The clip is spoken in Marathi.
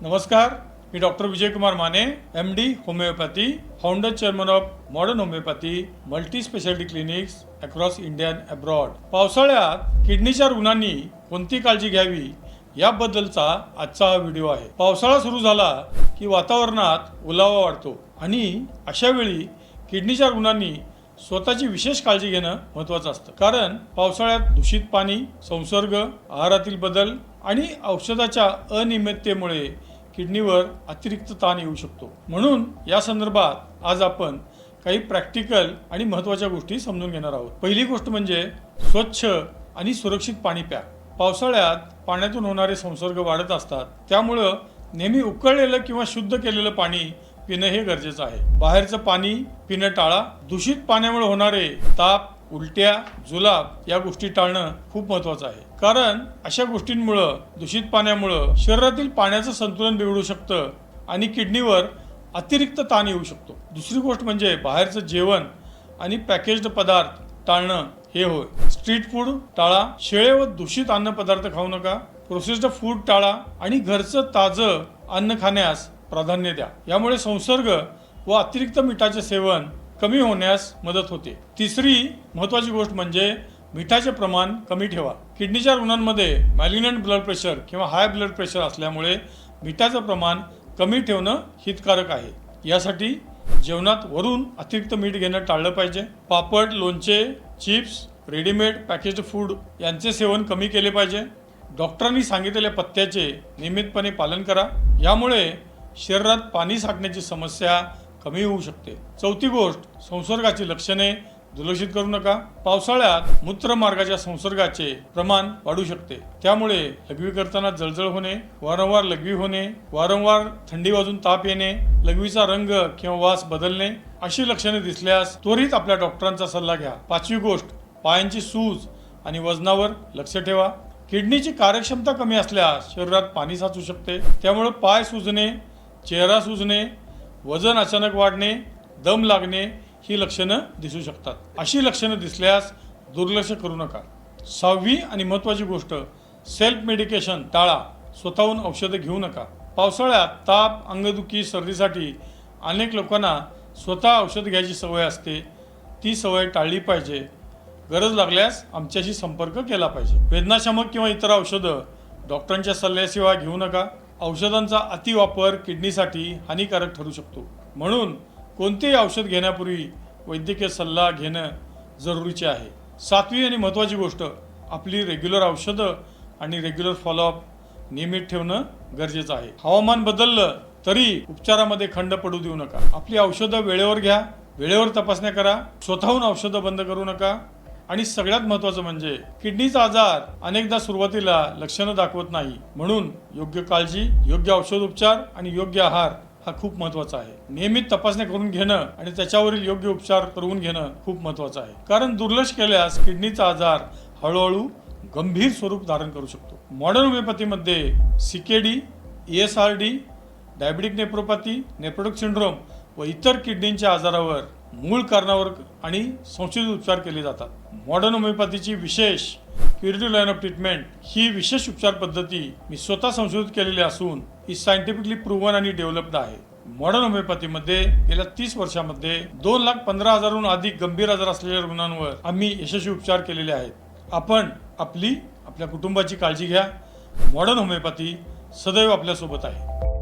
नमस्कार, मी doctor Vijay Kumar Mane, MD homoeopathy, founder chairman of modern homoeopathy multi speciality clinics across India and abroad. पावसाळ्यात किडनीच्या रुग्णांनी कोणती काळजी घ्यावी याबद्दलचा आजचा हा व्हिडिओ आहे. पावसाळा सुरू झाला की वातावरणात ओलावा वाढतो आणि अशा वेळी किडनीच्या रुग्णांनी स्वतःची विशेष काळजी घेणं महत्त्वाचं असतं. कारण पावसाळ्यात दूषित पाणी, संसर्ग, आहारातील बदल आणि औषधाच्या अनियमिततेमुळे किडनीवर अतिरिक्त ताण येऊ शकतो. म्हणून या संदर्भात आज आपण काही प्रॅक्टिकल आणि महत्त्वाच्या गोष्टी समजून घेणार आहोत. पहिली गोष्ट म्हणजे स्वच्छ आणि सुरक्षित पाणी प्या. पावसाळ्यात पाण्यातून होणारे संसर्ग वाढत असतात, त्यामुळं नेहमी उकळलेलं किंवा शुद्ध केलेलं पाणी पिणं हे गरजेचं आहे. बाहेरचं पाणी पिणं टाळा. दूषित पाण्यामुळे होणारे ताप, उलट्या, जुलाब या गोष्टी टाळणं खूप महत्त्वाचं आहे. कारण अशा गोष्टींमुळं, दूषित पाण्यामुळं शरीरातील पाण्याचं संतुलन बिघडू शकतं आणि किडनीवर अतिरिक्त ताण येऊ शकतो. दुसरी गोष्ट म्हणजे बाहेरचं जेवण आणि पॅकेज्ड पदार्थ टाळणं हे होय. स्ट्रीट फूड टाळा. शिळे व दूषित अन्न पदार्थ खाऊ नका. प्रोसेस्ड फूड टाळा आणि घरचं ताजं अन्न खाण्यास प्राधान्य द्या. यामुळे संसर्ग व अतिरिक्त मिठाचे सेवन कमी होण्यास मदत होते. तिसरी महत्त्वाची गोष्ट म्हणजे मिठाचे प्रमाण कमी ठेवा. किडनीच्या रुग्णांमध्ये मॅलिग्नंट ब्लड प्रेशर किंवा हाय ब्लड प्रेशर असल्यामुळे मिठाचं प्रमाण कमी ठेवणं हितकारक आहे. यासाठी जेवणात वरून अतिरिक्त मीठ घेणं टाळलं पाहिजे. पापड, लोणचे, चिप्स, रेडीमेड पॅकेज्ड फूड यांचे सेवन कमी केले पाहिजे. डॉक्टरांनी सांगितलेल्या पथ्याचे नियमितपणे पालन करा. यामुळे शरीरात पाणी साठण्याची समस्या कमी होऊ शकते. चौथी गोष्ट, संसर्गाची लक्षणे दुर्लक्षित करू नका. पावसाळ्यात मूत्रमार्गाच्या संसर्गाचे प्रमाण वाढू शकते. त्यामुळे लघवी करताना जळजळ होणे, वारंवार लघवी होणे, वारंवार थंडी वाजून ताप येणे, लघवीचा रंग किंवा वास बदलणे अशी लक्षणे दिसल्यास त्वरित आपल्या डॉक्टरांचा सल्ला घ्या. पाचवी गोष्ट, पायांची सूज आणि वजनावर लक्ष ठेवा. किडनीची कार्यक्षमता कमी असल्यास शरीरात पाणी साचू शकते. त्यामुळे पाय सुजणे, चेहरा सुजणे, वजन अचानक वाढणे, दम लागणे ही लक्षणं दिसू शकतात. अशी लक्षणं दिसल्यास दुर्लक्ष करू नका. सहावी आणि महत्त्वाची गोष्ट, सेल्फ मेडिकेशन टाळा. स्वतःहून औषधं घेऊ नका. पावसाळ्यात ताप, अंगदुखी, सर्दीसाठी अनेक लोकांना स्वतः औषध घ्यायची सवय असते. ती सवय टाळली पाहिजे. गरज लागल्यास आमच्याशी संपर्क केला पाहिजे. वेदनाशामक किंवा इतर औषधं डॉक्टरांच्या सल्ल्याशिवाय घेऊ नका. औषधांचा अतिवापर किडनीसाठी हानिकारक ठरू शकतो. म्हणून कोणतेही औषध घेण्यापूर्वी वैद्यकीय सल्ला घेणं जरुरीचे आहे. सातवी आणि महत्त्वाची गोष्ट, आपली रेग्युलर औषधं आणि रेग्युलर फॉलोअप नियमित ठेवणं गरजेचं आहे. हवामान बदललं तरी उपचारामध्ये खंड पडू देऊ नका. आपली औषधं वेळेवर घ्या. वेळेवर तपासण्या करा. स्वतःहून औषधं बंद करू नका. आणि सगळ्यात महत्त्वाचं म्हणजे किडनीचा आजार अनेकदा सुरुवातीला लक्षणं दाखवत नाही. म्हणून योग्य काळजी, योग्य औषधोपचार आणि योग्य आहार हा खूप महत्त्वाचा आहे. नियमित तपासण्या करून घेणं आणि त्याच्यावरील योग्य उपचार करून घेणं खूप महत्त्वाचं आहे. कारण दुर्लक्ष केल्यास किडनीचा आजार हळूहळू गंभीर स्वरूप धारण करू शकतो. मॉडर्न होमिओपॅथीमध्ये CKD, ESRD, diabetic nephropathy, nephrotic syndrome व इतर किडनीच्या आजारावर मूळ कारणावर आणि संशोधित उपचार केले जातात. मॉडर्न होमिओपॅथीची विशेष क्युरेटिव्ह लाईन ऑफ ट्रीटमेंट ही विशेष उपचार पद्धती मी स्वतः संशोधित केलेली असून ही सायंटिफिकली प्रूव्हन आणि डेव्हलप्ड आहे. मॉडर्न होमिओपॅथीमध्ये गेल्या 30 वर्षांमध्ये 2,15,000हून अधिक गंभीर आजार असलेल्या रुग्णांवर आम्ही यशस्वी उपचार केलेले आहेत. आपण आपल्या कुटुंबाची काळजी घ्या. मॉडर्न होमिओपॅथी सदैव आपल्यासोबत आहे.